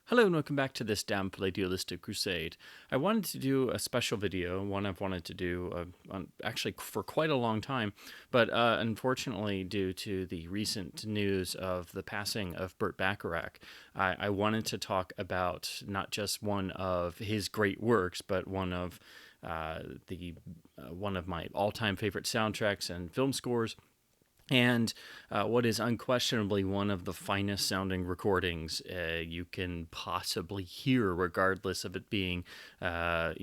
Hello and welcome back to this damn palladialistic crusade. I wanted to do a special video, one I've wanted to do actually for quite a long time, but unfortunately due to the recent news of the passing of Burt Bacharach, I wanted to talk about not just one of his great works, but one of my all-time favorite soundtracks and film scores, and what is unquestionably one of the finest sounding recordings you can possibly hear, regardless of it being, a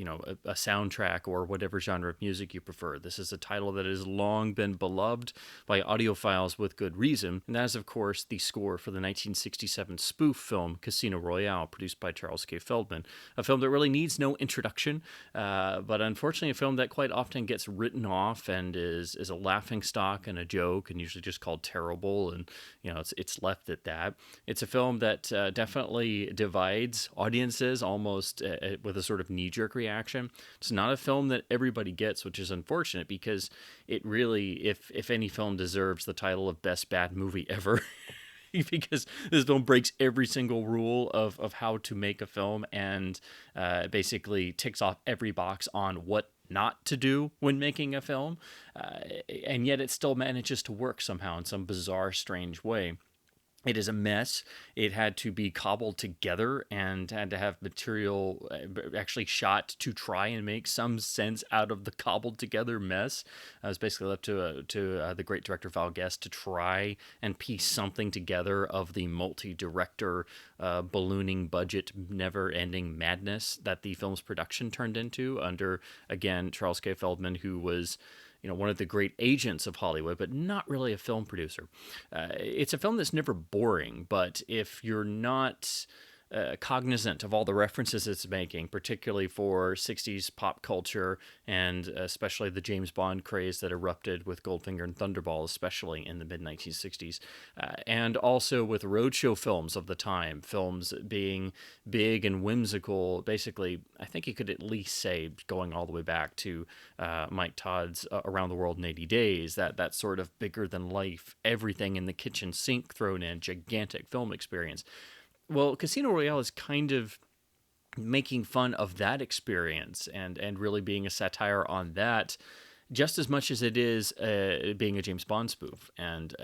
soundtrack or whatever genre of music you prefer. This is a title that has long been beloved by audiophiles with good reason, and that is, of course, the score for the 1967 spoof film Casino Royale, produced by Charles K. Feldman, a film that really needs no introduction, but unfortunately a film that quite often gets written off and is a laughing stock and a joke, and usually just called terrible, and it's left at that. It's a film that definitely divides audiences almost with a sort of knee-jerk reaction. It's not a film that everybody gets, which is unfortunate, because it really, if any film deserves the title of best bad movie ever, because this film breaks every single rule of how to make a film, and basically ticks off every box on what not to do when making a film, and yet it still manages to work somehow in some bizarre, strange way. It is a mess. It had to be cobbled together and had to have material actually shot to try and make some sense out of the cobbled together mess. It was basically left to the great director Val Guest to try and piece something together of the multi-director ballooning budget, never-ending madness that the film's production turned into under, again, Charles K. Feldman, who was one of the great agents of Hollywood, but not really a film producer. It's a film that's never boring, but if you're not cognizant of all the references it's making, particularly for 60s pop culture, and especially the James Bond craze that erupted with Goldfinger and Thunderball, especially in the mid-1960s, and also with roadshow films of the time, films being big and whimsical. Basically, I think you could at least say, going all the way back to Mike Todd's Around the World in 80 Days, that sort of bigger-than-life, everything in the kitchen sink thrown in, gigantic film experience. Well, Casino Royale is kind of making fun of that experience and really being a satire on that, just as much as it is being a James Bond spoof. And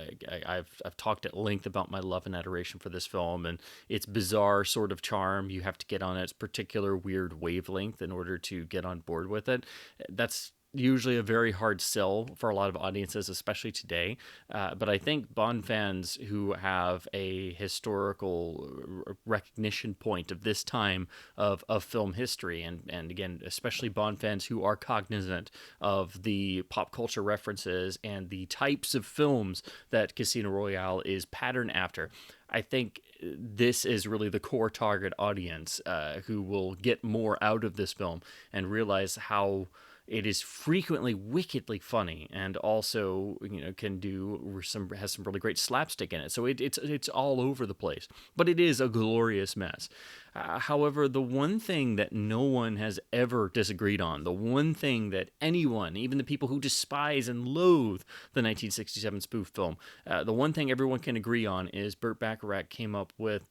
I've talked at length about my love and adoration for this film and its bizarre sort of charm. You have to get on its particular weird wavelength in order to get on board with it. That's usually a very hard sell for a lot of audiences, especially today. But I think Bond fans who have a historical recognition point of this time of film history, and again, especially Bond fans who are cognizant of the pop culture references and the types of films that Casino Royale is patterned after, I think this is really the core target audience who will get more out of this film and realize how it is frequently wickedly funny, and also has some really great slapstick in it. So it's all over the place, but it is a glorious mess. However, the one thing that no one has ever disagreed on, the one thing that anyone, even the people who despise and loathe the 1967 spoof film, the one thing everyone can agree on is Burt Bacharach came up with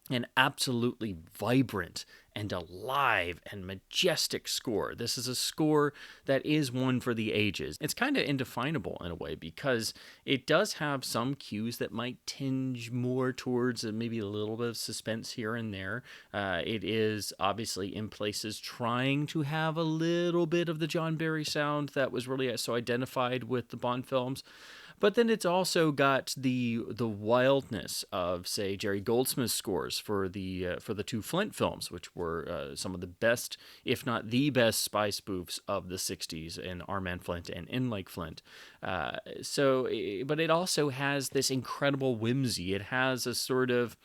an absolutely vibrant and alive and majestic score. This is a score that is one for the ages. It's kind of indefinable in a way, because it does have some cues that might tinge more towards maybe a little bit of suspense here and there. It is obviously in places trying to have a little bit of the John Barry sound that was really so identified with the Bond films. But then it's also got the wildness of, say, Jerry Goldsmith's scores for the two Flint films, which were some of the best, if not the best, spy spoofs of the 60s in Our Man Flint and In Like Flint. But it also has this incredible whimsy. It has a sort of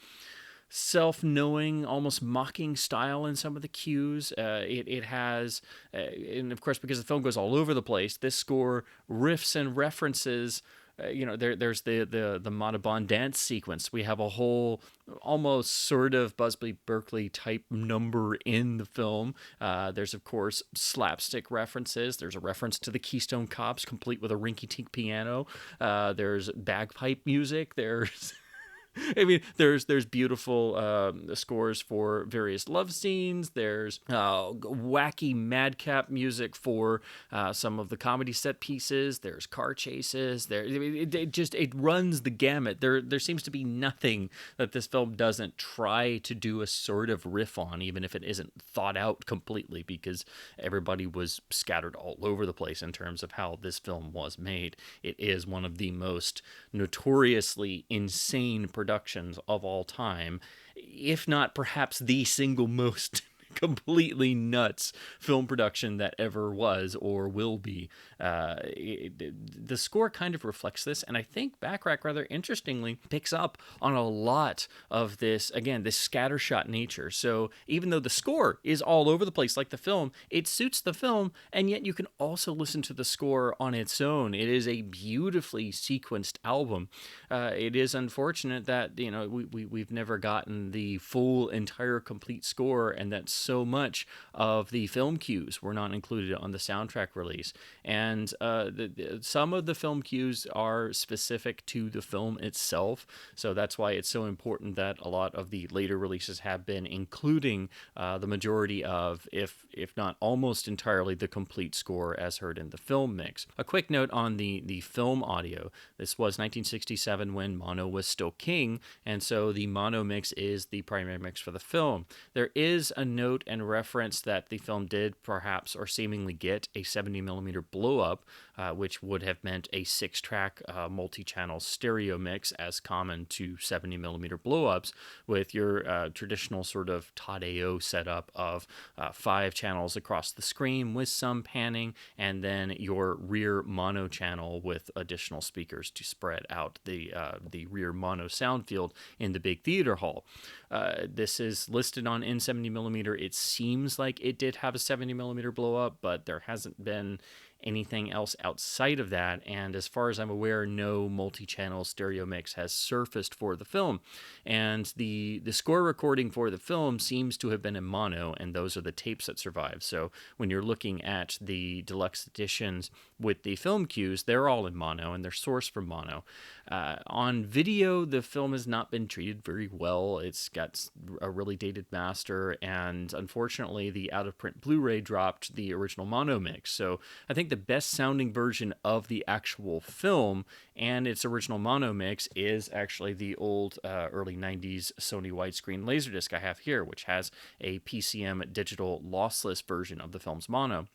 self-knowing, almost mocking style in some of the cues. It has, and of course, because the film goes all over the place, this score riffs and references. There's the Monauban dance sequence. We have a whole almost sort of Busby Berkeley type number in the film. There's, of course, slapstick references. There's a reference to the Keystone Cops, complete with a rinky-tink piano. There's bagpipe music. There's I mean, there's beautiful scores for various love scenes. There's wacky madcap music for some of the comedy set pieces. There's car chases. I mean, it runs the gamut. There seems to be nothing that this film doesn't try to do a sort of riff on, even if it isn't thought out completely, because everybody was scattered all over the place in terms of how this film was made. It is one of the most notoriously insane productions of all time, if not perhaps the single most completely nuts film production that ever was or will be. The score kind of reflects this, and I think Bacharach, rather interestingly, picks up on a lot of this, again, this scattershot nature. So even though the score is all over the place like the film, it suits the film, and yet you can also listen to the score on its own. It is a beautifully sequenced album. It is unfortunate that, we've never gotten the full, entire, complete score, and that's so much of the film cues were not included on the soundtrack release. And some of the film cues are specific to the film itself, so that's why it's so important that a lot of the later releases have been including the majority of, if not almost entirely, the complete score as heard in the film mix. A quick note on the film audio. This was 1967 when mono was still king, and so the mono mix is the primary mix for the film. There is a note and reference that the film did perhaps or seemingly get a 70mm blow-up, which would have meant a 6-track multi-channel stereo mix, as common to 70mm blow-ups, with your traditional sort of Tadeo setup of 5 channels across the screen with some panning, and then your rear mono channel with additional speakers to spread out the rear mono sound field in the big theater hall. This is listed on N70mm. It seems like it did have a 70mm blow up, but there hasn't been anything else outside of that, and as far as I'm aware, no multi-channel stereo mix has surfaced for the film. And the score recording for the film seems to have been in mono, and those are the tapes that survive. So when you're looking at the deluxe editions with the film cues, they're all in mono, and they're sourced from mono. On video, the film has not been treated very well. It's got a really dated master, and unfortunately, the out-of-print Blu-ray dropped the original mono mix. So I think the best sounding version of the actual film and its original mono mix is actually the old early 90s Sony widescreen Laserdisc I have here, which has a PCM digital lossless version of the film's mono.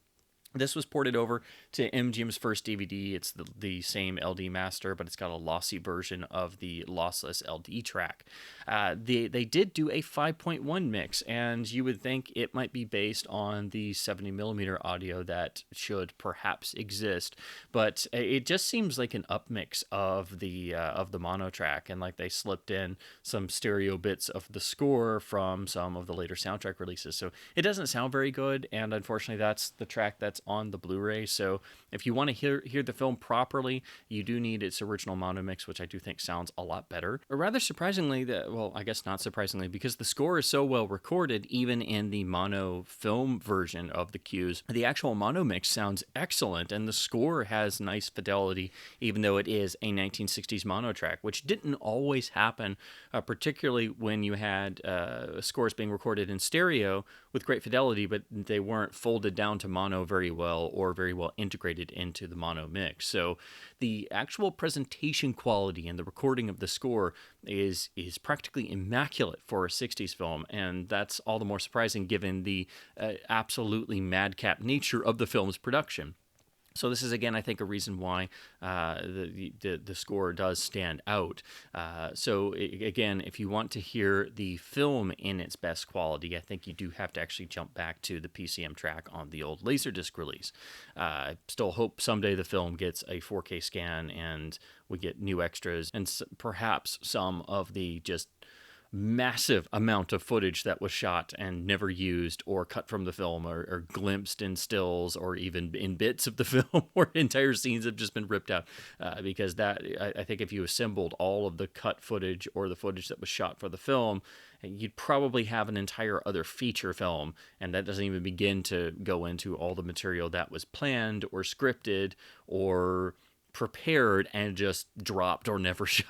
This was ported over to MGM's first DVD. It's the same LD master, but it's got a lossy version of the lossless LD track. They did do a 5.1 mix, and you would think it might be based on the 70mm audio that should perhaps exist, but it just seems like an upmix of the mono track, and like they slipped in some stereo bits of the score from some of the later soundtrack releases. So it doesn't sound very good, and unfortunately, that's the track that's on the Blu-ray. So if you want to hear the film properly, you do need its original mono mix, which I do think sounds a lot better. Or rather surprisingly, well, I guess not surprisingly, because the score is so well recorded, even in the mono film version of the cues, the actual mono mix sounds excellent, and the score has nice fidelity, even though it is a 1960s mono track, which didn't always happen, particularly when you had scores being recorded in stereo with great fidelity, but they weren't folded down to mono very well or very well integrated into the mono mix. So the actual presentation quality and the recording of the score is practically immaculate for a 60s film, and that's all the more surprising given the absolutely madcap nature of the film's production. So this is, again, I think, a reason why the score does stand out. Again, if you want to hear the film in its best quality, I think you do have to actually jump back to the PCM track on the old Laserdisc release. I still hope someday the film gets a 4K scan and we get new extras and perhaps some of the just massive amount of footage that was shot and never used or cut from the film or glimpsed in stills or even in bits of the film where entire scenes have just been ripped out, because that, I think if you assembled all of the cut footage or the footage that was shot for the film, you'd probably have an entire other feature film, and that doesn't even begin to go into all the material that was planned or scripted or prepared and just dropped or never shot,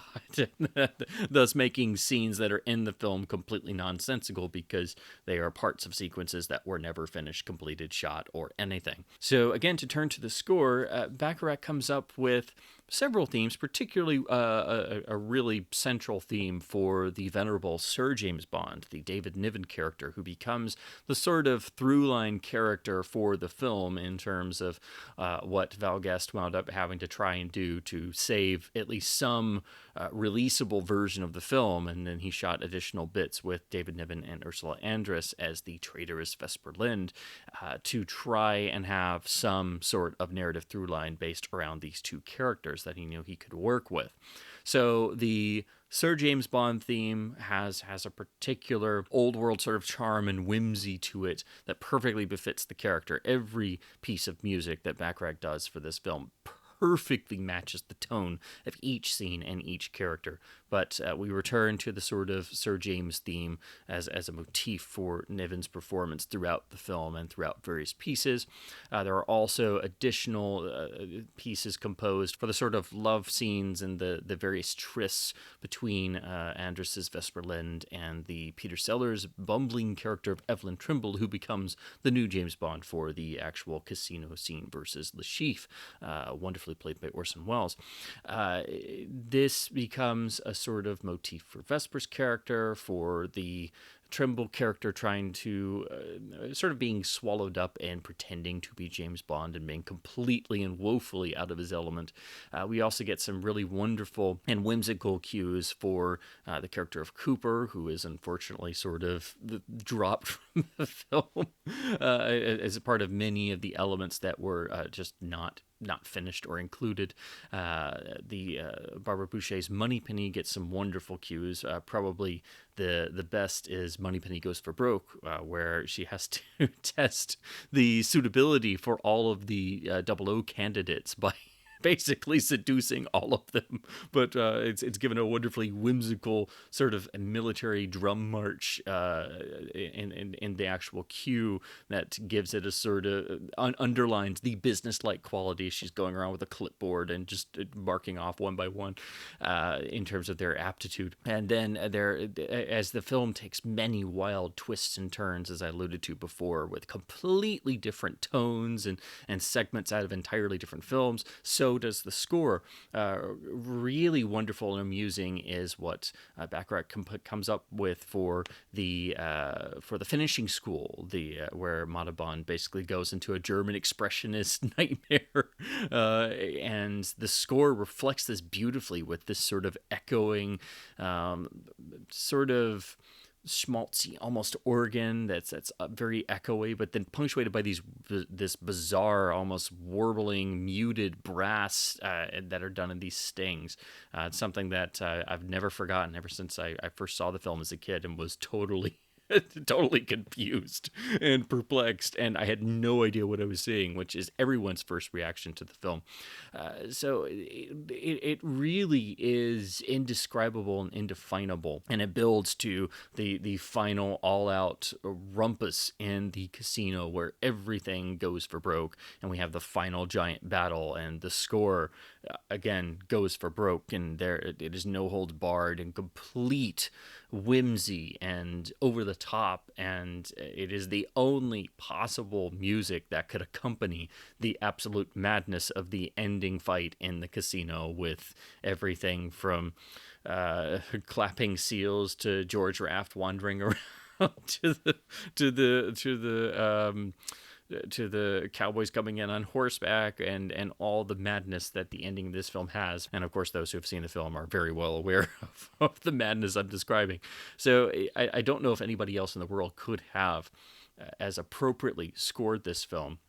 thus making scenes that are in the film completely nonsensical because they are parts of sequences that were never finished, completed, shot, or anything. So again, to turn to the score, Bacharach comes up with several themes, particularly a really central theme for the venerable Sir James Bond, the David Niven character, who becomes the sort of through-line character for the film in terms of what Val Guest wound up having to try and do to save at least some releasable version of the film, and then he shot additional bits with David Niven and Ursula Andress as the traitorous Vesper Lind to try and have some sort of narrative through line based around these two characters that he knew he could work with. So the Sir James Bond theme has a particular old world sort of charm and whimsy to it that perfectly befits the character. Every piece of music that Bacharach does for this film perfectly matches the tone of each scene and each character. But we return to the sort of Sir James theme as a motif for Niven's performance throughout the film and throughout various pieces. There are also additional pieces composed for the sort of love scenes and the various trysts between Andress's Vesper Lind and the Peter Sellers bumbling character of Evelyn Trimble, who becomes the new James Bond for the actual casino scene versus Le Chiffre, wonderfully played by Orson Welles. This becomes a sort of motif for Vesper's character, for the Trimble character trying to sort of being swallowed up and pretending to be James Bond and being completely and woefully out of his element. We also get some really wonderful and whimsical cues for the character of Cooper, who is unfortunately sort of dropped from the film as a part of many of the elements that were just not finished or included. Barbara Boucher's Moneypenny gets some wonderful cues. Probably the best is Moneypenny Goes for Broke, where she has to test the suitability for all of the 00 candidates by basically seducing all of them, but it's given a wonderfully whimsical sort of military drum march in the actual cue that gives it a sort of underlines the business-like quality. She's going around with a clipboard and just marking off one by one in terms of their aptitude. And then as the film takes many wild twists and turns, as I alluded to before, with completely different tones and segments out of entirely different films, so does the score. Really wonderful and amusing is what Bacharach comes up with for the finishing school, where Montalban basically goes into a German expressionist nightmare, and the score reflects this beautifully with this sort of echoing, sort of schmaltzy almost organ that's very echoey, but then punctuated by this bizarre, almost warbling, muted brass that are done in these stings. It's something that I've never forgotten ever since I first saw the film as a kid and was totally confused and perplexed, and I had no idea what I was seeing, which is everyone's first reaction to the film. So it really is indescribable and indefinable, and it builds to the final all-out rumpus in the casino where everything goes for broke, and we have the final giant battle, and the score again goes for broke, and there it is no holds barred and complete whimsy and over the top, and it is the only possible music that could accompany the absolute madness of the ending fight in the casino, with everything from clapping seals to George Raft wandering around to the cowboys coming in on horseback, and all the madness that the ending of this film has. And of course, those who have seen the film are very well aware of the madness I'm describing. So I don't know if anybody else in the world could have as appropriately scored this film,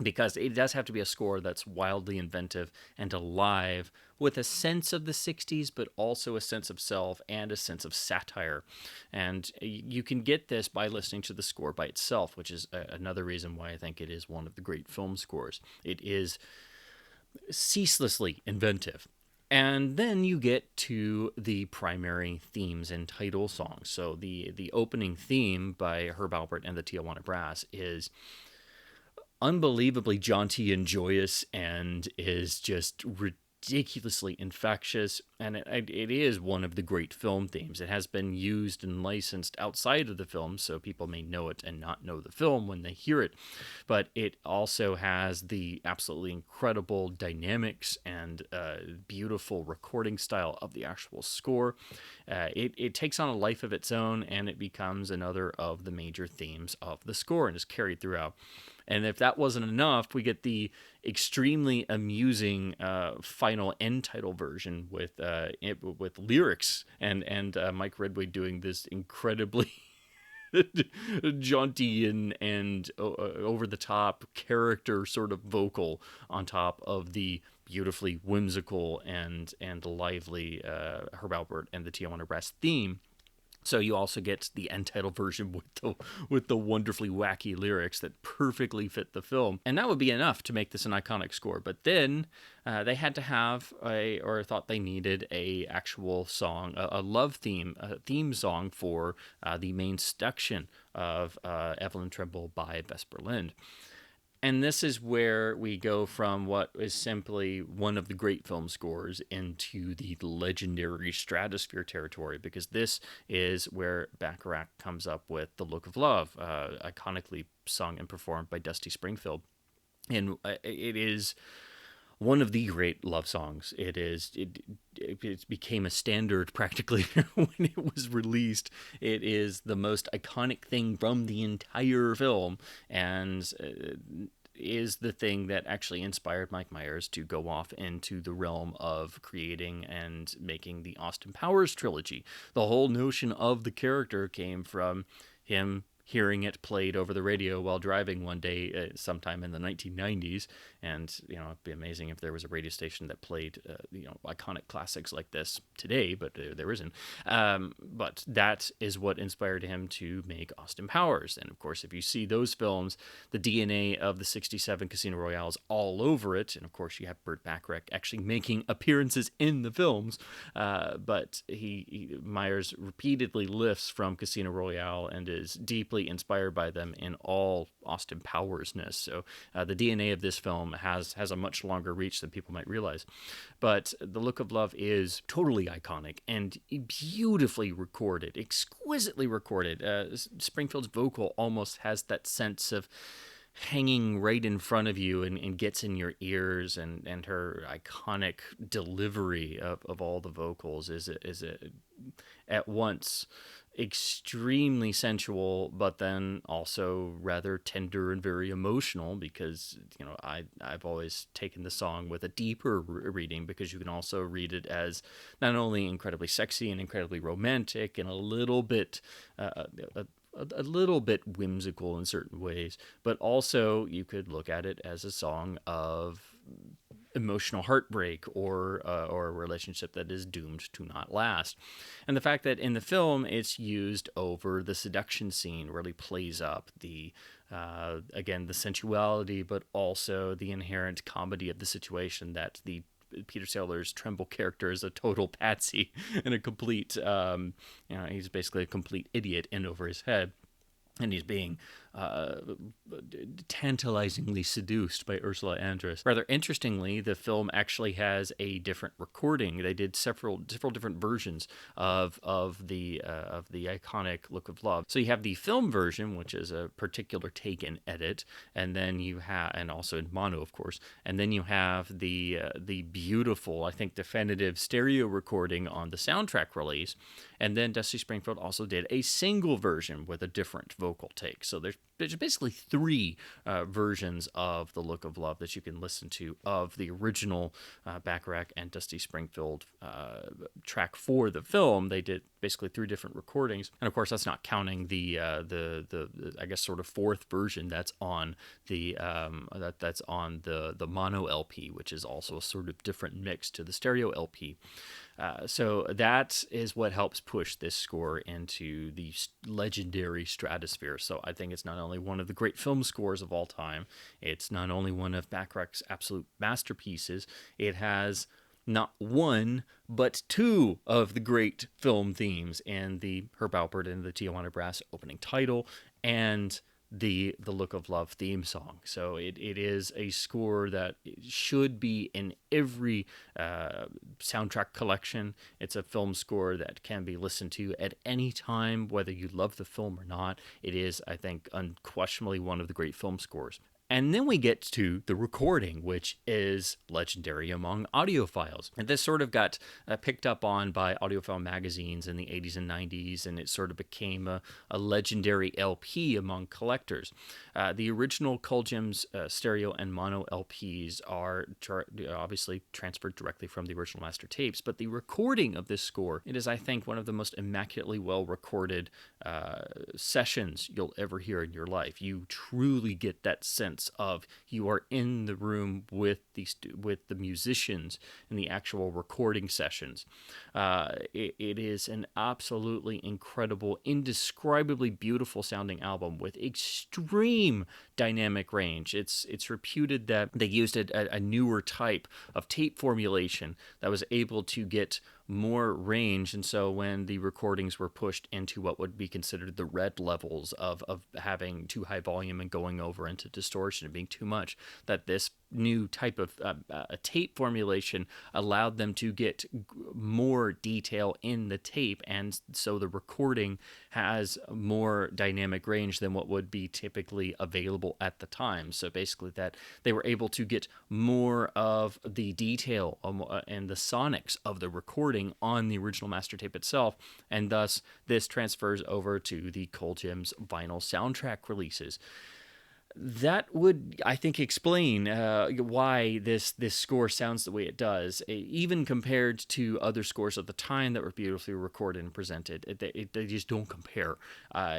because it does have to be a score that's wildly inventive and alive with a sense of the 60s, but also a sense of self and a sense of satire. And you can get this by listening to the score by itself, which is another reason why I think it is one of the great film scores. It is ceaselessly inventive. And then you get to the primary themes and title songs. So the opening theme by Herb Alpert and the Tijuana Brass is unbelievably jaunty and joyous, and is just ridiculously infectious, and it is one of the great film themes. It has been used and licensed outside of the film, so people may know it and not know the film when they hear it, but it also has the absolutely incredible dynamics and beautiful recording style of the actual score. It takes on a life of its own, and it becomes another of the major themes of the score and is carried throughout. And if that wasn't enough, we get the extremely amusing final end title version with lyrics and Mike Redway doing this incredibly jaunty and over the top character sort of vocal on top of the beautifully whimsical and lively Herb Alpert and the Tijuana Brass theme. So you also get the end title version with the wonderfully wacky lyrics that perfectly fit the film, and that would be enough to make this an iconic score. But then they had to have thought they needed a actual song, a love theme, a theme song for the main section of Evelyn Tremble by Vesper Lind. And this is where we go from what is simply one of the great film scores into the legendary stratosphere territory, because this is where Bacharach comes up with The Look of Love, iconically sung and performed by Dusty Springfield. And it is one of the great love songs. It became a standard practically when it was released. It is the most iconic thing from the entire film, and is the thing that actually inspired Mike Myers to go off into the realm of creating and making the Austin Powers trilogy. The whole notion of the character came from him hearing it played over the radio while driving one day sometime in the 1990s. And, it'd be amazing if there was a radio station that played, iconic classics like this today, but there isn't. But that is what inspired him to make Austin Powers. And, of course, if you see those films, the DNA of the 67 Casino Royale is all over it. And, of course, you have Burt Bacharach actually making appearances in the films. But Myers repeatedly lifts from Casino Royale and is deeply inspired by them in all Austin Powers-ness. So the DNA of this film has a much longer reach than people might realize. But The Look of Love is totally iconic and beautifully recorded, exquisitely recorded. Springfield's vocal almost has that sense of hanging right in front of you and gets in your ears, and her iconic delivery of all the vocals is at once extremely sensual, but then also rather tender and very emotional, because I've always taken the song with a deeper reading, because you can also read it as not only incredibly sexy and incredibly romantic and a little bit whimsical in certain ways, but also you could look at it as a song of emotional heartbreak or a relationship that is doomed to not last. And the fact that in the film it's used over the seduction scene really plays up the again, the sensuality, but also the inherent comedy of the situation, that the Peter Sellers Tremble character is a total patsy and a complete he's basically a complete idiot in over his head. And he's being tantalizingly seduced by Ursula Andress. Rather interestingly, the film actually has a different recording. They did several different versions of the iconic Look of Love. So you have the film version, which is a particular take and edit, and then you have, and also in mono, of course, and then you have the beautiful, I think, definitive stereo recording on the soundtrack release. And then Dusty Springfield also did a single version with a different vocal take. So there's basically three versions of The Look of Love that you can listen to of the original Bacharach and Dusty Springfield track for the film. They did basically three different recordings, and of course that's not counting the I guess sort of fourth version that's on the that's on the mono LP, which is also a sort of different mix to the stereo LP. So that is what helps push this score into the legendary stratosphere. So I think it's not only one of the great film scores of all time, it's not only one of Bacharach's absolute masterpieces, it has not one, but two of the great film themes in the Herb Alpert and the Tijuana Brass opening title, and the Look of Love theme song. So it is a score that should be in every soundtrack collection. It's a film score that can be listened to at any time, whether you love the film or not. It is, I think, unquestionably one of the great film scores. And then we get to the recording, which is legendary among audiophiles. And this sort of got picked up on by audiophile magazines in the 80s and 90s, and it sort of became a legendary LP among collectors. The original Colgems stereo and mono LPs are obviously transferred directly from the original master tapes, but the recording of this score, it is, I think, one of the most immaculately well-recorded sessions you'll ever hear in your life. You truly get that sense of you are in the room with the musicians in the actual recording sessions. It is an absolutely incredible, indescribably beautiful sounding album with extreme dynamic range. It's reputed that they used a newer type of tape formulation that was able to get more range, and so when the recordings were pushed into what would be considered the red levels of having too high volume and going over into distortion and being too much, that this new type of tape formulation allowed them to get more detail in the tape, and so the recording has more dynamic range than what would be typically available at the time. So basically that they were able to get more of the detail and the sonics of the recording on the original master tape itself, and thus this transfers over to the Colgems vinyl soundtrack releases. That would, I think, explain why this score sounds the way it does, even compared to other scores of the time that were beautifully recorded and presented. They just don't compare.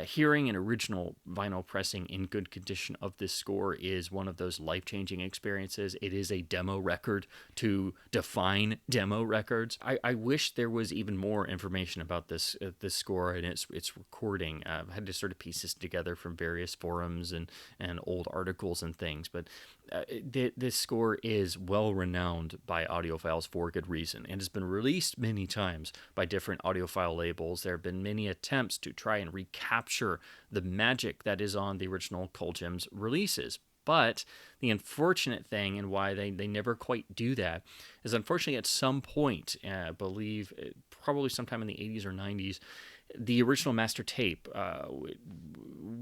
Hearing an original vinyl pressing in good condition of this score is one of those life-changing experiences. It is a demo record to define demo records. I wish there was even more information about this score and its recording. I had to sort of piece this together from various forums and old articles and things, but this score is well renowned by audiophiles for good reason and has been released many times by different audiophile labels. There have been many attempts to try and recapture the magic that is on the original Colgems releases. But the unfortunate thing, and why they never quite do that, is unfortunately at some point, I believe probably sometime in the 80s or 90s, the original master tape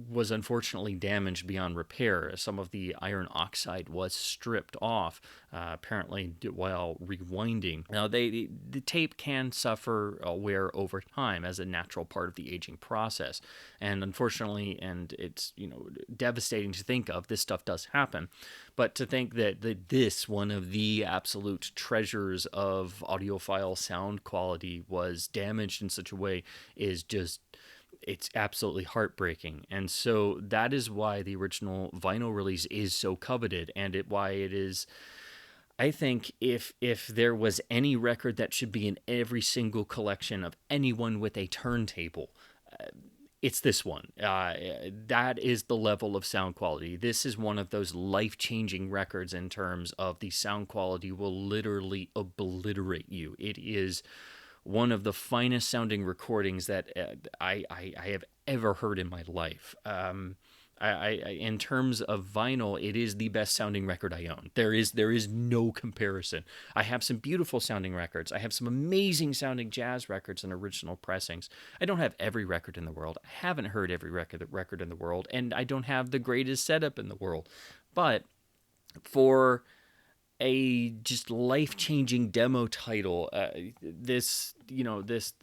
was unfortunately damaged beyond repair. Some of the iron oxide was stripped off, apparently while rewinding. Now, the tape can suffer wear over time as a natural part of the aging process, and unfortunately, and it's devastating to think of, this stuff does happen. But to think that this, one of the absolute treasures of audiophile sound quality, was damaged in such a way is just, it's absolutely heartbreaking. And so that is why the original vinyl release is so coveted, and why it is, I think, if there was any record that should be in every single collection of anyone with a turntable, it's this one. That is the level of sound quality. This is one of those life-changing records in terms of the sound quality will literally obliterate you. It is one of the finest sounding recordings that I have ever heard in my life. In terms of vinyl, it is the best sounding record I own. There is no comparison. I have some beautiful sounding records. I have some amazing sounding jazz records and original pressings. I don't have every record in the world. I haven't heard every record in the world, and I don't have the greatest setup in the world. But for a just life-changing demo title, this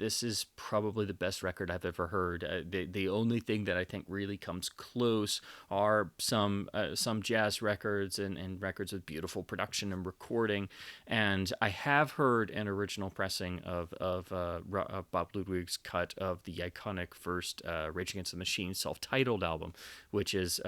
is probably the best record I've ever heard. The only thing that I think really comes close are some jazz records and records with beautiful production and recording. And I have heard an original pressing of Bob Ludwig's cut of the iconic first Rage Against the Machine self-titled album, which is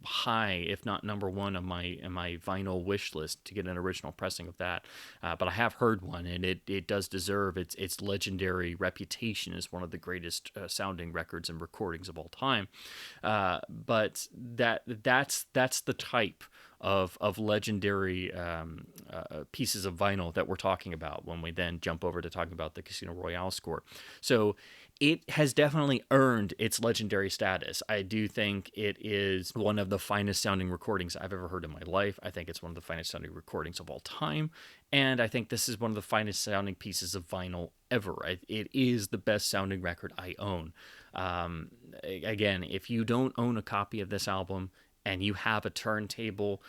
high, if not number one, on my vinyl wish list to get an original pressing of that. But I have heard one, and it does deserve its legendary reputation as one of the greatest sounding records and recordings of all time. But that's the type of legendary pieces of vinyl that we're talking about when we then jump over to talking about the Casino Royale score. So it has definitely earned its legendary status. I do think it is one of the finest sounding recordings I've ever heard in my life. I think it's one of the finest sounding recordings of all time. And I think this is one of the finest sounding pieces of vinyl ever. It is the best sounding record I own. Again, if you don't own a copy of this album and you have a turntable,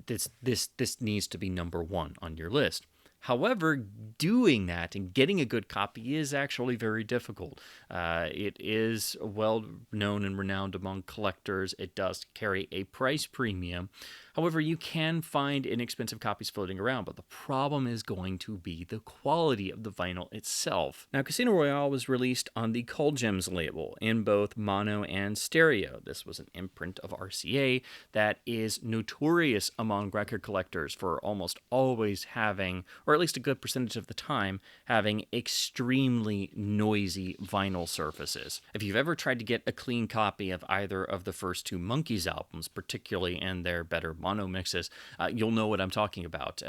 this needs to be number one on your list. However, doing that and getting a good copy is actually very difficult. It is well known and renowned among collectors. It does carry a price premium. However, you can find inexpensive copies floating around, but the problem is going to be the quality of the vinyl itself. Now, Casino Royale was released on the Colgems label in both mono and stereo. This was an imprint of RCA that is notorious among record collectors for almost always having, or at least a good percentage of the time, having extremely noisy vinyl surfaces. If you've ever tried to get a clean copy of either of the first two Monkees albums, particularly in their better mono mixes, you'll know what I'm talking about.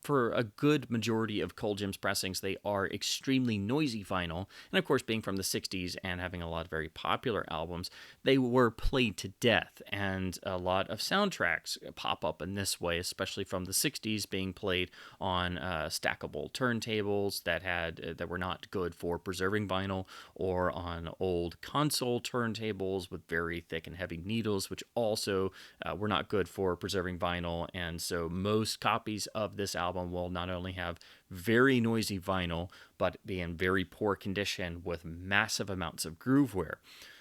For a good majority of Colgems pressings, they are extremely noisy vinyl, and of course, being from the 60s and having a lot of very popular albums, they were played to death, and a lot of soundtracks pop up in this way, especially from the 60s, being played on stackable turntables that were not good for preserving vinyl, or on old console turntables with very thick and heavy needles, which also were not good for preserving vinyl. And so most copies of this album will not only have very noisy vinyl, but be in very poor condition with massive amounts of groove wear.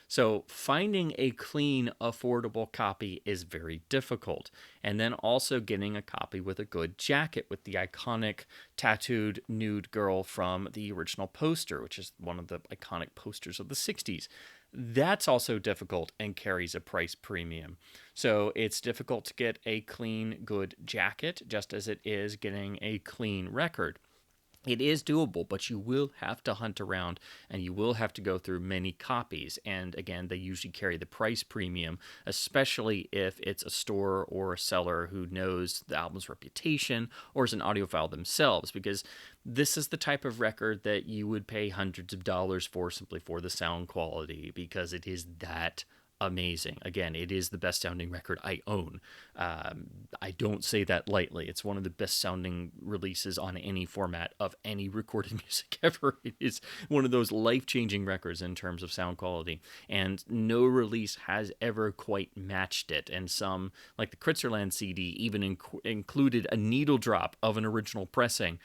So finding a clean, affordable copy is very difficult. And then also getting a copy with a good jacket with the iconic tattooed nude girl from the original poster, which is one of the iconic posters of the 60s. That's also difficult and carries a price premium. So it's difficult to get a clean, good jacket, just as it is getting a clean record. It is doable, but you will have to hunt around and you will have to go through many copies. And again, they usually carry the price premium, especially if it's a store or a seller who knows the album's reputation or is an audiophile themselves, because this is the type of record that you would pay hundreds of dollars for simply for the sound quality, because it is that amazing. Again, it is the best sounding record I own. I don't say that lightly. It's one of the best sounding releases on any format of any recorded music ever. It is one of those life-changing records in terms of sound quality, and no release has ever quite matched it. And some, like the Kritzerland CD, even included a needle drop of an original pressing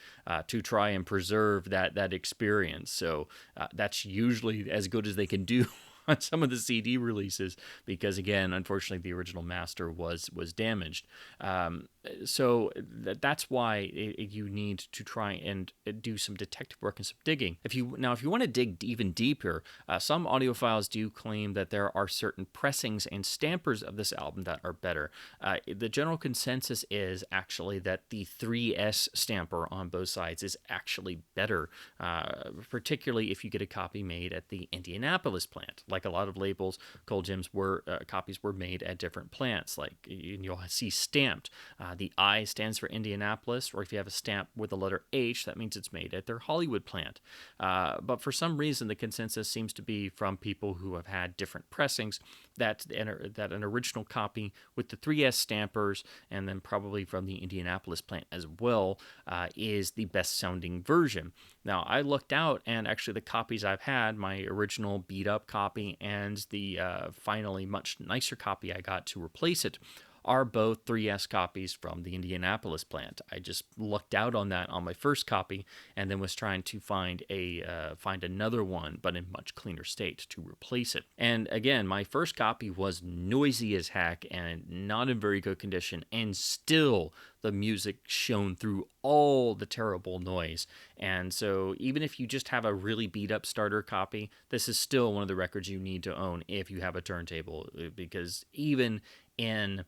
to try and preserve that experience. So that's usually as good as they can do on some of the CD releases, because again, unfortunately, the original master was damaged. So that's why you need to try and do some detective work and some digging. If you want to dig even deeper, some audiophiles do claim that there are certain pressings and stampers of this album that are better. The general consensus is actually that the 3S stamper on both sides is actually better, particularly if you get a copy made at the Indianapolis plant. Like a lot of labels, Colgems copies were made at different plants. Like you'll see stamped. The I stands for Indianapolis, or if you have a stamp with the letter H, that means it's made at their Hollywood plant. But for some reason, the consensus seems to be from people who have had different pressings that an original copy with the 3S stampers, and then probably from the Indianapolis plant as well, is the best sounding version. Now, I looked out, and actually the copies I've had, my original beat-up copy and the finally much nicer copy I got to replace it, are both 3S copies from the Indianapolis plant. I just lucked out on that on my first copy, and then was trying to find another one, but in much cleaner state, to replace it. And again, my first copy was noisy as heck and not in very good condition, and still the music shone through all the terrible noise. And so even if you just have a really beat up starter copy, this is still one of the records you need to own if you have a turntable, because even in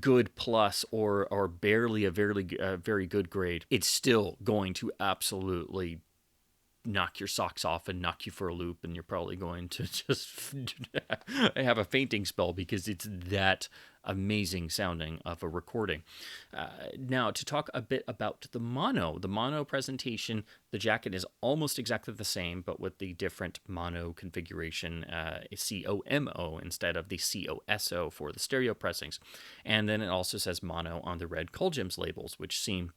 good plus or barely a very good grade, it's still going to absolutely knock your socks off and knock you for a loop, and you're probably going to just have a fainting spell, because it's that amazing sounding of a recording. Now, to talk a bit about the mono presentation, the jacket is almost exactly the same, but with the different mono configuration, COMO instead of the COSO for the stereo pressings. And then it also says mono on the red Colgems labels, which seem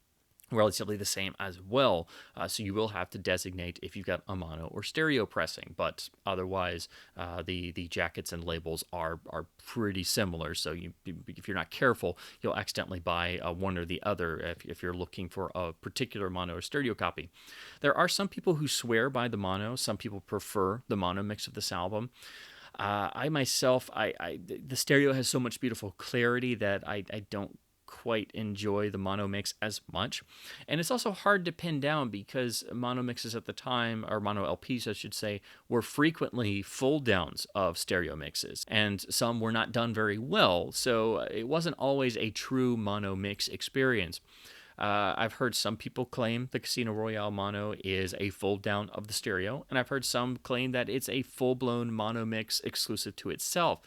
relatively the same as well. So you will have to designate if you've got a mono or stereo pressing, but otherwise the jackets and labels are pretty similar. So if you're not careful, you'll accidentally buy one or the other if you're looking for a particular mono or stereo copy. There are some people who swear by the mono. Some people prefer the mono mix of this album. I myself, the stereo has so much beautiful clarity that I don't quite enjoy the mono mix as much. And it's also hard to pin down because mono mixes at the time, or mono LPs I should say, were frequently fold downs of stereo mixes, and some were not done very well, so it wasn't always a true mono mix experience. I've heard some people claim the Casino Royale mono is a fold down of the stereo, and I've heard some claim that it's a full-blown mono mix exclusive to itself.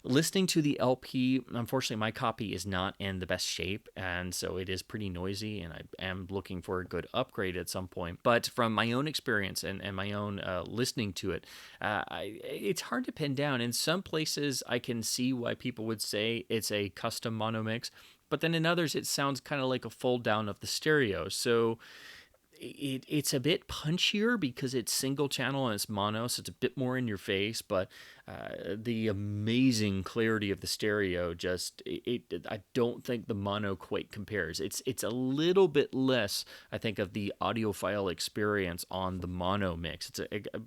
Listening to the LP, unfortunately, my copy is not in the best shape, and so it is pretty noisy, and I am looking for a good upgrade at some point. But from my own experience and my own listening to it, it's hard to pin down. In some places, I can see why people would say it's a custom mono mix, but then in others, it sounds kind of like a fold down of the stereo. So it's a bit punchier because it's single channel and it's mono, so it's a bit more in your face, but the amazing clarity of the stereo I don't think the mono quite compares. It's a little bit less, I think, of the audiophile experience on the mono mix.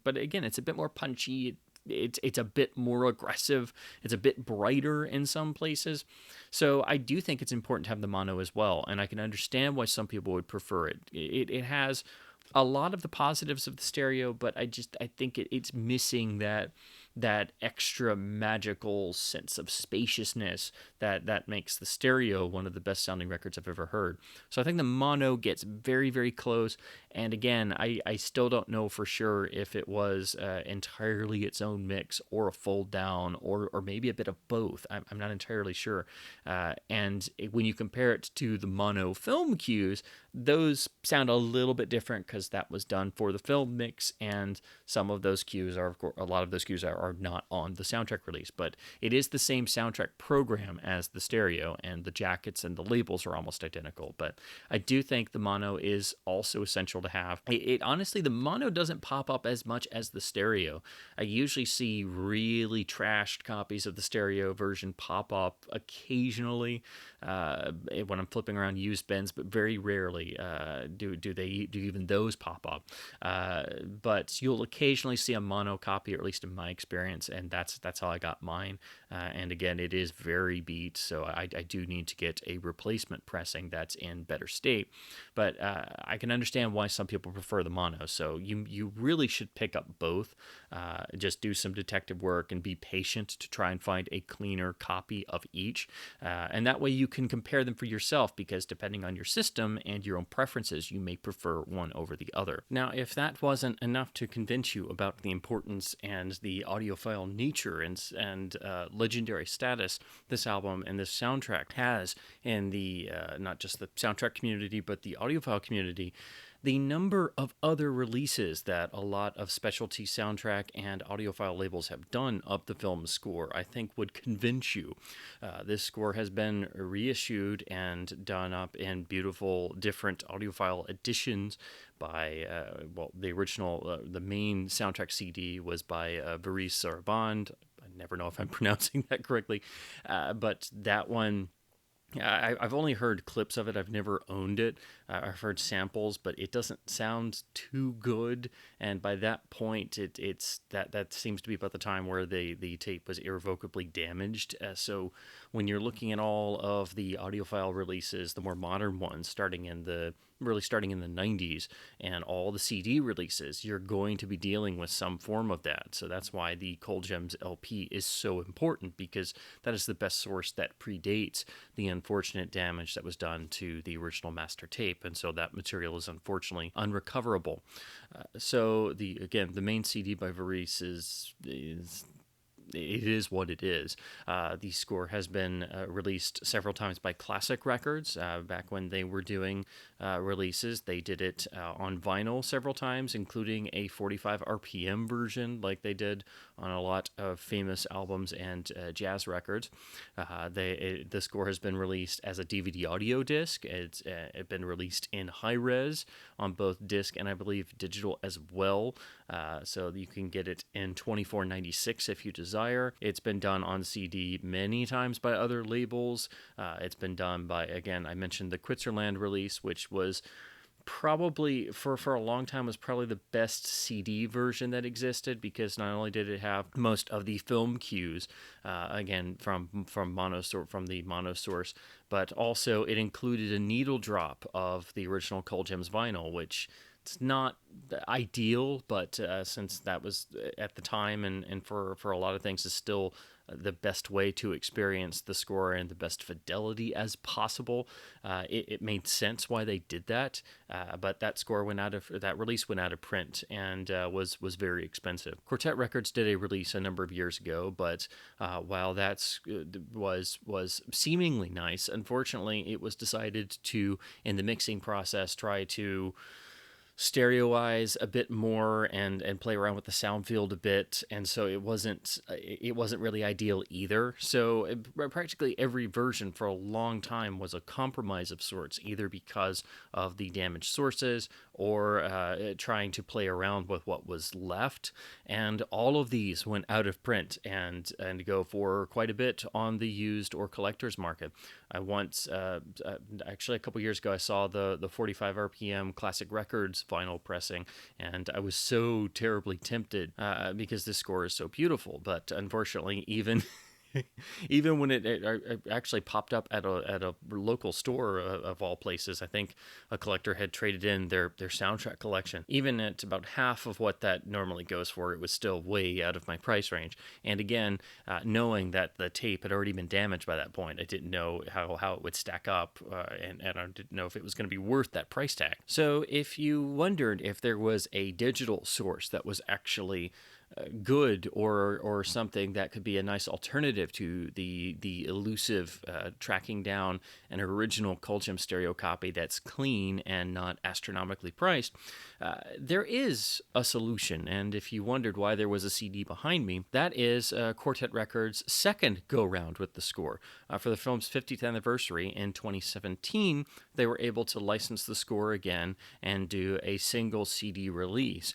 But again, it's a bit more punchy. It's a bit more aggressive. It's a bit brighter in some places. So I do think it's important to have the mono as well, and I can understand why some people would prefer it. It has a lot of the positives of the stereo, but I think it's missing that extra magical sense of spaciousness that makes the stereo one of the best sounding records I've ever heard. So I think the mono gets very, very close. And again, I still don't know for sure if it was entirely its own mix or a fold down or maybe a bit of both. I'm not entirely sure. And when you compare it to the mono film cues, those sound a little bit different because that was done for the film mix, and some of those cues are, of course, a lot of those cues are not on the soundtrack release, but it is the same soundtrack program as the stereo, and the jackets and the labels are almost identical. But I do think the mono is also essential to have. It honestly, the mono doesn't pop up as much as the stereo. I usually see really trashed copies of the stereo version pop up occasionally when I'm flipping around used bins, but very rarely do even those pop up. But you'll occasionally see a mono copy, or at least in my experience, and that's how I got mine. And again, it is very beat, so I do need to get a replacement pressing that's in better state. But I can understand why some people prefer the mono. So you really should pick up both. Just do some detective work and be patient to try and find a cleaner copy of each. And that way you can compare them for yourself, because depending on your system and your own preferences, you may prefer one over the other. Now, if that wasn't enough to convince you about the importance and the audiophile nature and legendary status this album and this soundtrack has in the not just the soundtrack community, but the audiophile community, the number of other releases that a lot of specialty soundtrack and audiophile labels have done of the film's score, I think, would convince you. This score has been reissued and done up in beautiful different audiophile editions by, the original, the main soundtrack CD was by Varis Saraband. I never know if I'm pronouncing that correctly, but that one, I've only heard clips of it. I've never owned it. I've heard samples, but it doesn't sound too good. And by that point, it's that seems to be about the time where the tape was irrevocably damaged. So when you're looking at all of the audiophile releases, the more modern ones, starting in the 90s, and all the CD releases, you're going to be dealing with some form of that. So that's why the Colgems LP is so important, because that is the best source that predates the unfortunate damage that was done to the original master tape, and so that material is unfortunately unrecoverable. So the main CD by Varis is it is what it is. The score has been released several times by Classic Records. Back when they were doing releases, they did it on vinyl several times, including a 45 RPM version, like they did on a lot of famous albums and jazz records. The score has been released as a DVD audio disc. It's been released in high res on both disc and I believe digital as well. So you can get it in 24.96 if you desire. It's been done on CD many times by other labels. It's been done by, again, I mentioned the Quitzerland release, which was probably for a long time was probably the best CD version that existed, because not only did it have most of the film cues, again from the mono source, but also it included a needle drop of the original Colgems vinyl, which it's not ideal, but since that was at the time and for a lot of things is still the best way to experience the score and the best fidelity as possible, it made sense why they did that. But that release went out of print and was very expensive. Quartet Records did a release a number of years ago, but while that was seemingly nice, unfortunately, it was decided to, in the mixing process, try to stereoize a bit more and play around with the sound field a bit, and so it wasn't really ideal either. So practically every version for a long time was a compromise of sorts, either because of the damaged sources or trying to play around with what was left. And all of these went out of print and go for quite a bit on the used or collector's market. I once, actually a couple years ago, I saw the 45 RPM Classic Records vinyl pressing, and I was so terribly tempted because this score is so beautiful. But unfortunately, even when it actually popped up at a local store of all places, I think a collector had traded in their soundtrack collection. Even at about half of what that normally goes for, it was still way out of my price range. And again, knowing that the tape had already been damaged by that point, I didn't know how it would stack up, and I didn't know if it was going to be worth that price tag. So if you wondered if there was a digital source that was actually good or something that could be a nice alternative to the elusive tracking down an original Colgems stereo copy that's clean and not astronomically priced, there is a solution. And if you wondered why there was a CD behind me, that is Quartet Records' second go-round with the score. For the film's 50th anniversary in 2017, they were able to license the score again and do a single CD release.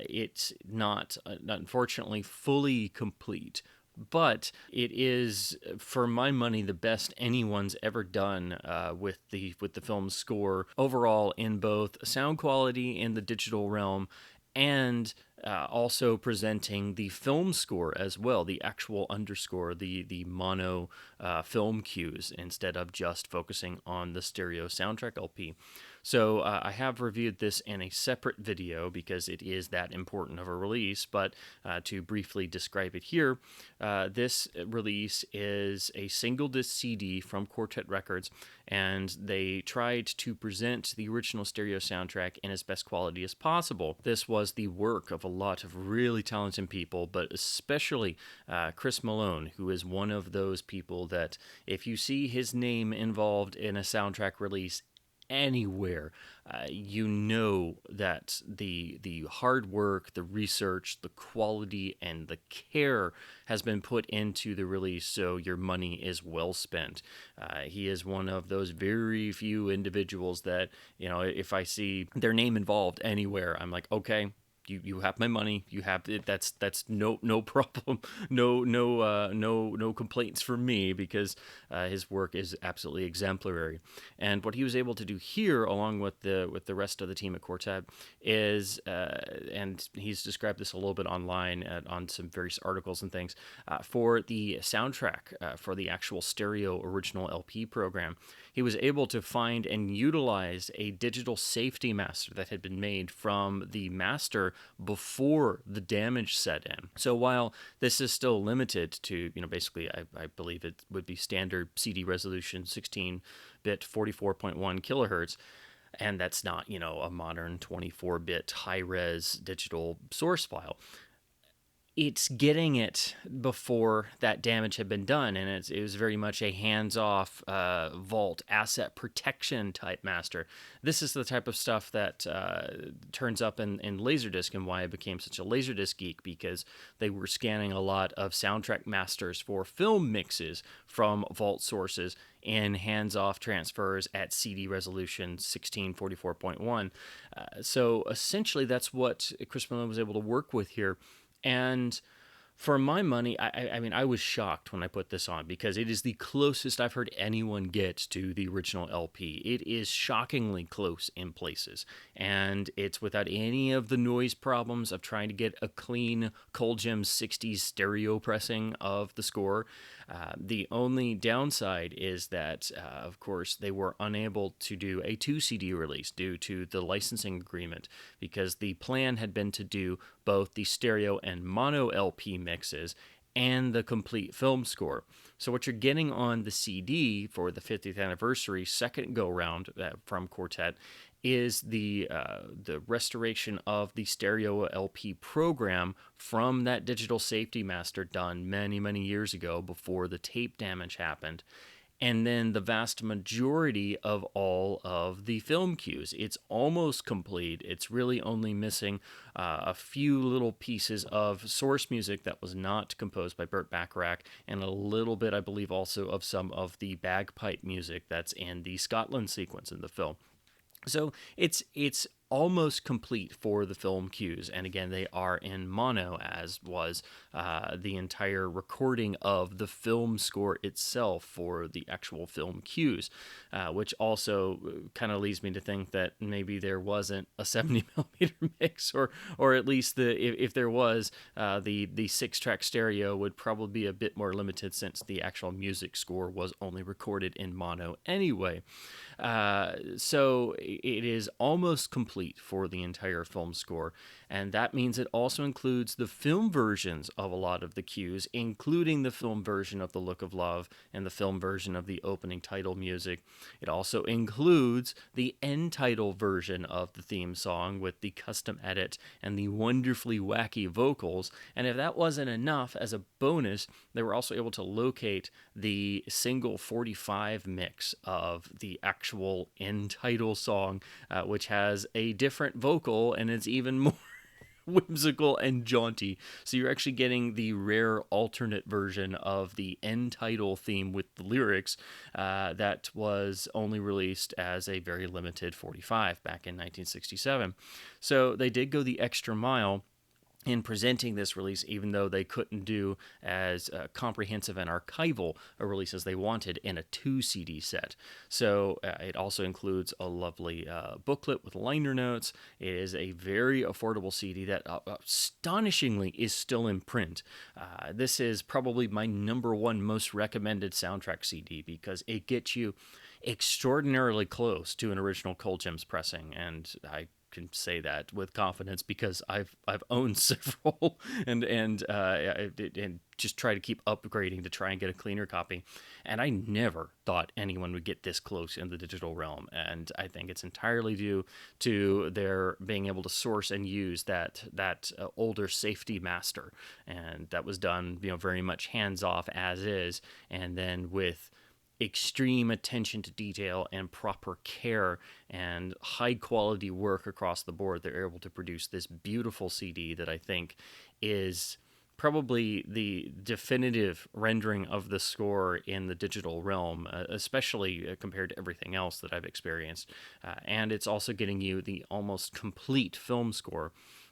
It's not, unfortunately, fully complete, but it is, for my money, the best anyone's ever done with the film's score overall, in both sound quality in the digital realm and also presenting the film score as well, the actual underscore, the mono film cues, instead of just focusing on the stereo soundtrack LP. So I have reviewed this in a separate video because it is that important of a release, but to briefly describe it here, this release is a single disc CD from Quartet Records, and they tried to present the original stereo soundtrack in as best quality as possible. This was the work of a lot of really talented people, but especially Chris Malone, who is one of those people that if you see his name involved in a soundtrack release anywhere, you know that the hard work, the research, the quality, and the care has been put into the release, so your money is well spent. He is one of those very few individuals that, you know, if I see their name involved anywhere, I'm like, okay, you have my money. You have it. That's no problem. No complaints from me, because his work is absolutely exemplary. And what he was able to do here, along with the rest of the team at Quartet, is and he's described this a little bit online on some various articles and things, for the soundtrack for the actual stereo original LP program. He was able to find and utilize a digital safety master that had been made from the master before the damage set in. So while this is still limited to, basically, I believe it would be standard CD resolution, 16-bit 44.1 kilohertz, and that's not, a modern 24-bit high-res digital source file. it's getting it before that damage had been done, and it was very much a hands-off vault asset protection type master. This is the type of stuff that turns up in Laserdisc, and why I became such a Laserdisc geek, because they were scanning a lot of soundtrack masters for film mixes from vault sources in hands-off transfers at CD resolution 1644.1. So essentially that's what Chris Malone was able to work with here. And for my money, I mean, I was shocked when I put this on, because it is the closest I've heard anyone get to the original LP. It is shockingly close in places, and it's without any of the noise problems of trying to get a clean Colgems 60s stereo pressing of the score. The only downside is that, of course, they were unable to do a 2 CD release due to the licensing agreement, because the plan had been to do both the stereo and mono LP mixes and the complete film score. So what you're getting on the CD for the 50th anniversary second go-round from Quartet is the restoration of the stereo LP program from that digital safety master done many, many years ago before the tape damage happened. And then the vast majority of all of the film cues. It's almost complete. It's really only missing a few little pieces of source music that was not composed by Burt Bacharach, and a little bit, I believe, also of some of the bagpipe music that's in the Scotland sequence in the film. So it's almost complete for the film cues, and again, they are in mono, as was the entire recording of the film score itself for the actual film cues, which also kind of leads me to think that maybe there wasn't a 70 millimeter mix, or at least if there was, the 6-track stereo would probably be a bit more limited, since the actual music score was only recorded in mono anyway. So it is almost complete for the entire film score, and that means it also includes the film versions of a lot of the cues, including the film version of The Look of Love and the film version of the opening title music. It also includes the end title version of the theme song with the custom edit and the wonderfully wacky vocals. And if that wasn't enough, as a bonus, they were also able to locate the single 45 mix of the actual end title song, which has a different vocal, and it's even more whimsical and jaunty. So you're actually getting the rare alternate version of the end title theme with the lyrics that was only released as a very limited 45 back in 1967. So they did go the extra mile in presenting this release, even though they couldn't do as comprehensive and archival a release as they wanted in a 2 CD set. So it also includes a lovely booklet with liner notes. It is a very affordable CD that astonishingly is still in print. This is probably my number one most recommended soundtrack CD, because it gets you extraordinarily close to an original Colgems pressing, and I can say that with confidence because I've owned several and just try to keep upgrading to try and get a cleaner copy. And I never thought anyone would get this close in the digital realm, and I think it's entirely due to their being able to source and use that older safety master, and that was done very much hands off as is, and then with extreme attention to detail and proper care and high quality work across the board, they're able to produce this beautiful CD that I think is probably the definitive rendering of the score in the digital realm, especially compared to everything else that I've experienced. And it's also getting you the almost complete film score.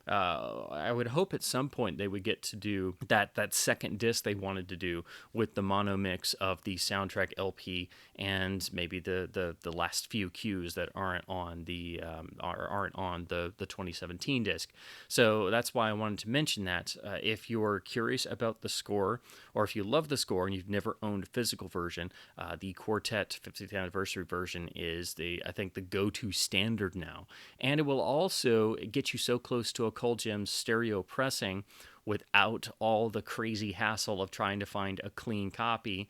I would hope at some point they would get to do that second disc they wanted to do with the mono mix of the soundtrack LP and maybe the last few cues that aren't on the 2017 disc. So that's why I wanted to mention that. If you're curious about the score, or if you love the score and you've never owned a physical version, the Quartet 50th anniversary version is I think the go-to standard now, and it will also get you so close to a Colgems stereo pressing without all the crazy hassle of trying to find a clean copy.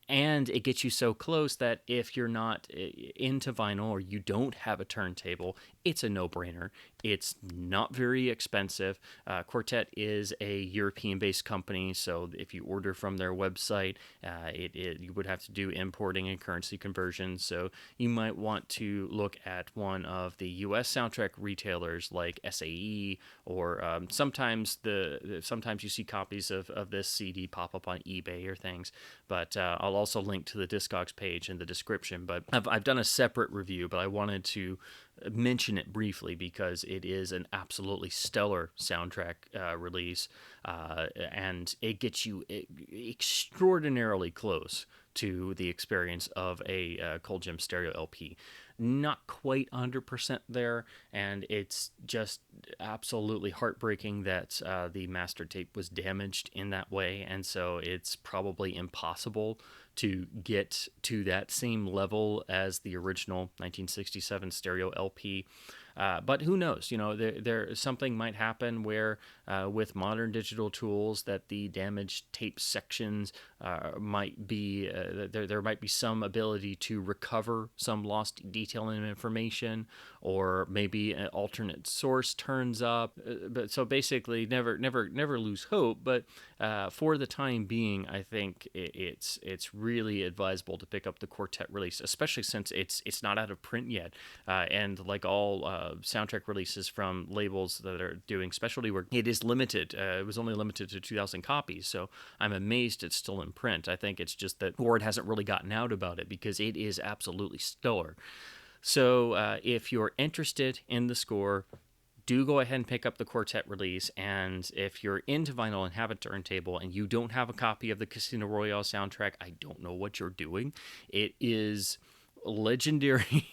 And it gets you so close that if you're not into vinyl or you don't have a turntable, it's a no-brainer. It's not very expensive. Quartet is a European-based company, so if you order from their website, you would have to do importing and currency conversions. So you might want to look at one of the U.S. soundtrack retailers like SAE, or sometimes you see copies of this CD pop up on eBay or things. But I'll also link to the Discogs page in the description. But I've done a separate review, but I wanted to mention it briefly because it is an absolutely stellar soundtrack release, and it gets you extraordinarily close to the experience of a Colgems stereo LP. Not quite 100% there, and it's just absolutely heartbreaking that the master tape was damaged in that way, and so it's probably impossible to get to that same level as the original 1967 stereo LP. But who knows? There something might happen where, with modern digital tools, that the damaged tape sections might be there might be some ability to recover some lost detail and information, or maybe an alternate source turns up. But so basically, never lose hope. But for the time being, I think it's really advisable to pick up the Quartet release, especially since it's not out of print yet, and like all soundtrack releases from labels that are doing specialty work, it is limited. It was only limited to 2,000 copies, so I'm amazed it's still in print. I think it's just that word hasn't really gotten out about it because it is absolutely stellar. So if you're interested in the score, do go ahead and pick up the Quartet release. And if you're into vinyl and have a turntable and you don't have a copy of the Casino Royale soundtrack, I don't know what you're doing. It is legendary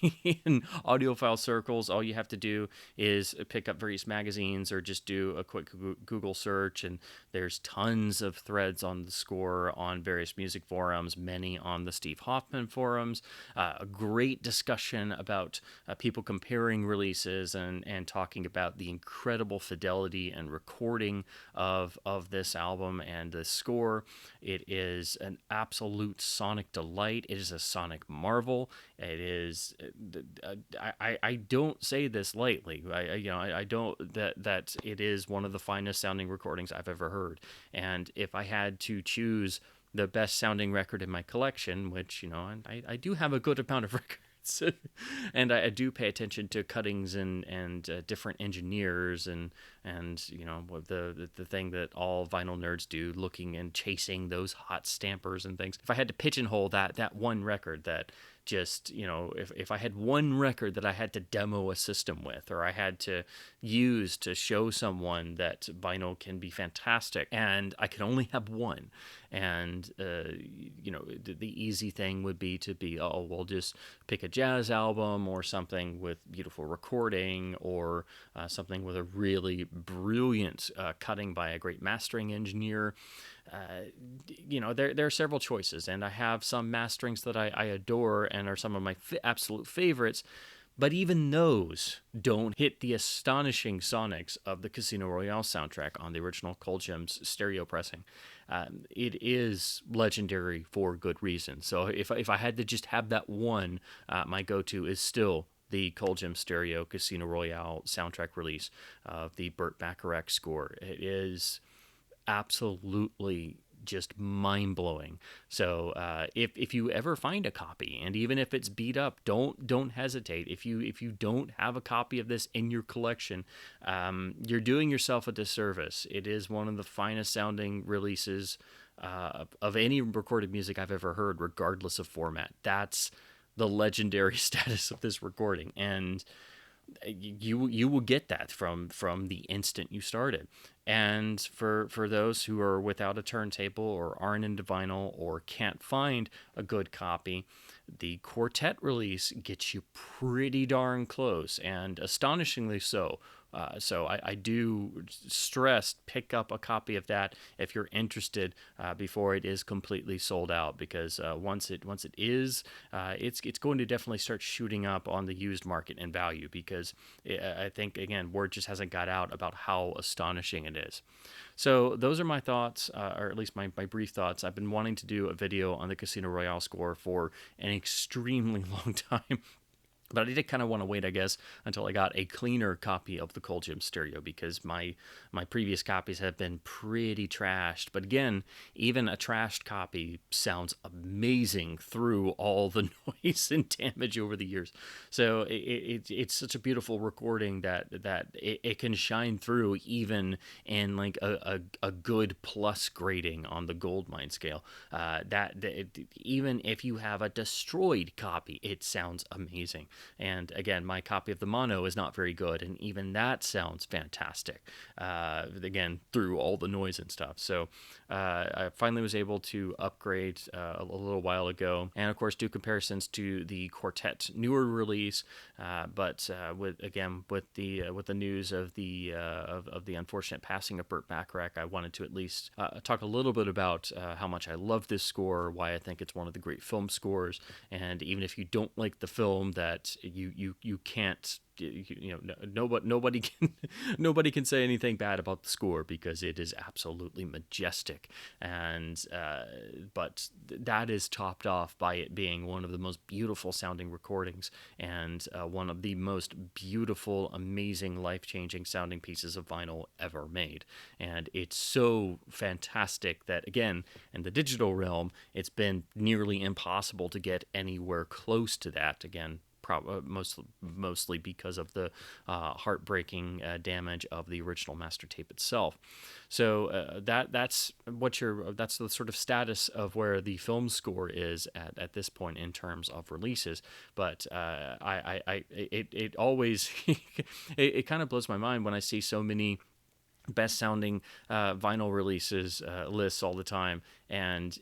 in audiophile circles. All you have to do is pick up various magazines or just do a quick Google search, and there's tons of threads on the score on various music forums, many on the Steve Hoffman forums. A great discussion about people comparing releases and talking about the incredible fidelity and recording of this album and the score. It is an absolute sonic delight. It is a sonic marvel. It is. I don't say this lightly. I don't that it is one of the finest sounding recordings I've ever heard. And if I had to choose the best sounding record in my collection, which I do have a good amount of records. And I do pay attention to cuttings and different engineers and the thing that all vinyl nerds do, looking and chasing those hot stampers and things. If I had to pigeonhole that one record that just, if I had one record that I had to demo a system with, or I had to use to show someone that vinyl can be fantastic, and I could only have one, and the easy thing would be we'll just pick a jazz album or something with beautiful recording, or something with a really brilliant cutting by a great mastering engineer. There are several choices, and I have some masterings that I adore and are some of my absolute favorites, but even those don't hit the astonishing sonics of the Casino Royale soundtrack on the original Colgems stereo pressing. It is legendary for good reason. So if I had to just have that one, my go-to is still the Colgems stereo Casino Royale soundtrack release of the Burt Bacharach score. It is absolutely just mind-blowing. So if you ever find a copy, and even if it's beat up, don't hesitate. If you don't have a copy of this in your collection, you're doing yourself a disservice. It is one of the finest sounding releases of any recorded music I've ever heard, regardless of format. That's the legendary status of this recording, and you will get that from the instant you started. And for those who are without a turntable or aren't into vinyl or can't find a good copy, the Quartet release gets you pretty darn close, and astonishingly so. So I do stress pick up a copy of that if you're interested before it is completely sold out, because once it is, it's going to definitely start shooting up on the used market in value, because I think, again, word just hasn't got out about how astonishing it is. So those are my thoughts, or at least my brief thoughts. I've been wanting to do a video on the Casino Royale score for an extremely long time. But I did kind of want to wait, I guess, until I got a cleaner copy of the Colgems stereo, because my previous copies have been pretty trashed. But again, even a trashed copy sounds amazing through all the noise and damage over the years. So it's such a beautiful recording that it can shine through even in like a good plus grading on the gold mine scale. Even if you have a destroyed copy, it sounds amazing. And again, my copy of the mono is not very good, and even that sounds fantastic. Again, through all the noise and stuff. So I finally was able to upgrade a little while ago, and of course do comparisons to the Quartet newer release. But with the news of the unfortunate passing of Burt Bacharach, I wanted to at least talk a little bit about how much I love this score, why I think it's one of the great film scores, and even if you don't like the film, that you can't, nobody can nobody can say anything bad about the score, because it is absolutely majestic. And but that is topped off by it being one of the most beautiful sounding recordings, and one of the most beautiful, amazing, life-changing sounding pieces of vinyl ever made. And it's so fantastic that, again, in the digital realm, it's been nearly impossible to get anywhere close to that. Again, mostly because of the heartbreaking damage of the original master tape itself. So that's the sort of status of where the film score is at this point in terms of releases. But it always it kind of blows my mind when I see so many best sounding vinyl releases lists all the time. And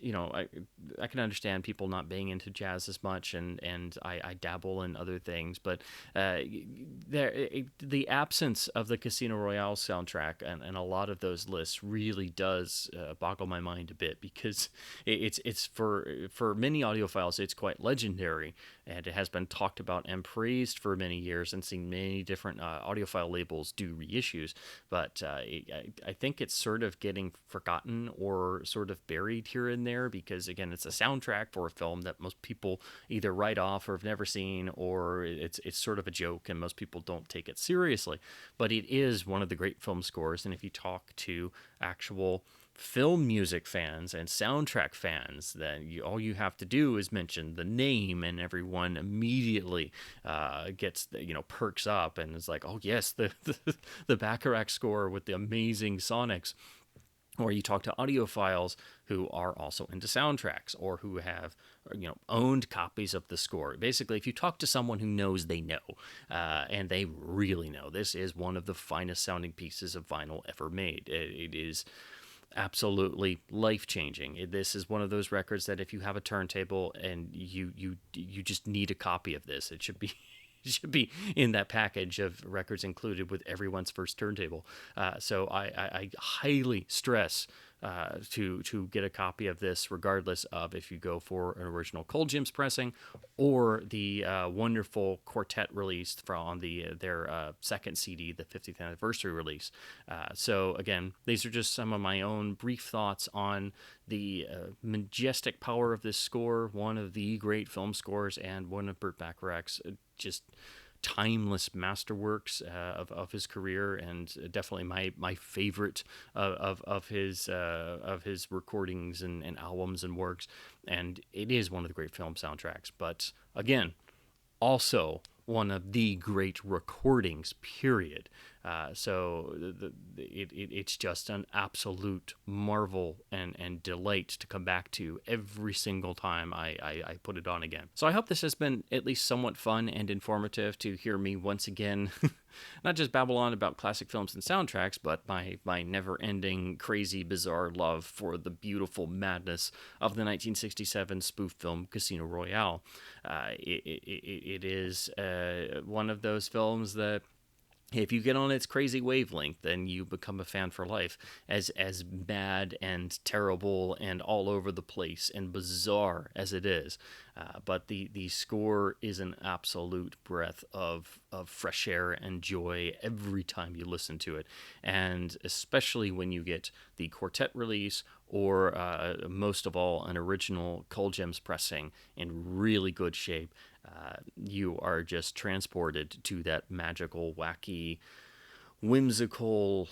I can understand people not being into jazz as much, and I dabble in other things, but the absence of the Casino Royale soundtrack and a lot of those lists really does boggle my mind a bit, because it's for many audiophiles it's quite legendary, and it has been talked about and praised for many years, and seen many different audiophile labels do reissues. But I think it's sort of getting forgotten or sort of buried here and there, because again, it's a soundtrack for a film that most people either write off or have never seen, or it's sort of a joke and most people don't take it seriously. But it is one of the great film scores, and if you talk to actual film music fans and soundtrack fans, then all you have to do is mention the name, and everyone immediately gets perks up and is like, oh yes, the Bacharach score with the amazing sonics. Or you talk to audiophiles who are also into soundtracks, or who have owned copies of the score. Basically, if you talk to someone who knows, they know, and they really know, this is one of the finest sounding pieces of vinyl ever made. It is absolutely life-changing. This is one of those records that if you have a turntable and you just need a copy of this, it should be it should be in that package of records included with everyone's first turntable. So I highly stress to get a copy of this, regardless of if you go for an original Colgems pressing or the wonderful quartet release from their second CD, the 50th anniversary release. So again, these are just some of my own brief thoughts on the majestic power of this score, one of the great film scores, and one of Burt Bacharach's just timeless masterworks of his career, and definitely my favorite of his recordings and albums and works. And it is one of the great film soundtracks, but again, also one of the great recordings, period. So it's just an absolute marvel and delight to come back to every single time I put it on again. So I hope this has been at least somewhat fun and informative to hear me once again not just babble on about classic films and soundtracks, but my never-ending, crazy, bizarre love for the beautiful madness of the 1967 spoof film Casino Royale. It is one of those films that, if you get on its crazy wavelength, then you become a fan for life. As mad and terrible and all over the place and bizarre as it is, but the score is an absolute breath of fresh air and joy every time you listen to it, and especially when you get the quartet release or most of all, an original Colgems pressing in really good shape, you are just transported to that magical, wacky, whimsical,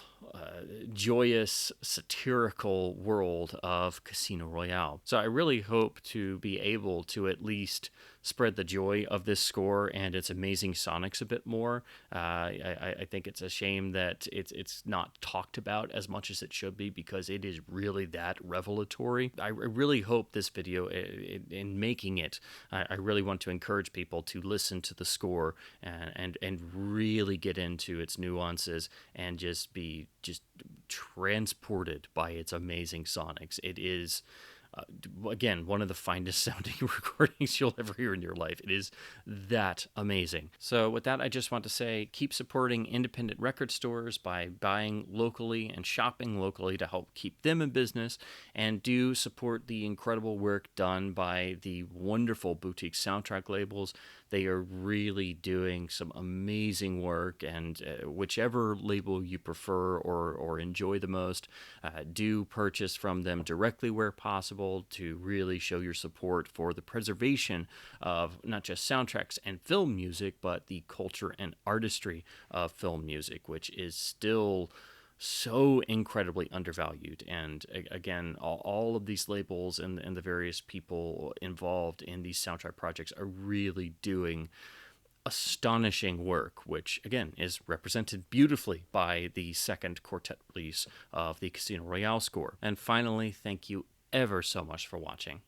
joyous, satirical world of Casino Royale. So I really hope to be able to at least spread the joy of this score and its amazing sonics a bit more. I think it's a shame that it's not talked about as much as it should be, because it is really that revelatory. I really hope this video, in making it, I really want to encourage people to listen to the score and really get into its nuances and just be transported by its amazing sonics. It is again, one of the finest sounding recordings you'll ever hear in your life. It is that amazing. So with that, I just want to say, keep supporting independent record stores by buying locally and shopping locally to help keep them in business, and do support the incredible work done by the wonderful boutique soundtrack labels. They are really doing some amazing work, and whichever label you prefer or enjoy the most, do purchase from them directly where possible, to really show your support for the preservation of not just soundtracks and film music, but the culture and artistry of film music, which is still so incredibly undervalued. And again, all of these labels and the various people involved in these soundtrack projects are really doing astonishing work, which again is represented beautifully by the second quartet release of the Casino Royale score. And finally, thank you ever so much for watching.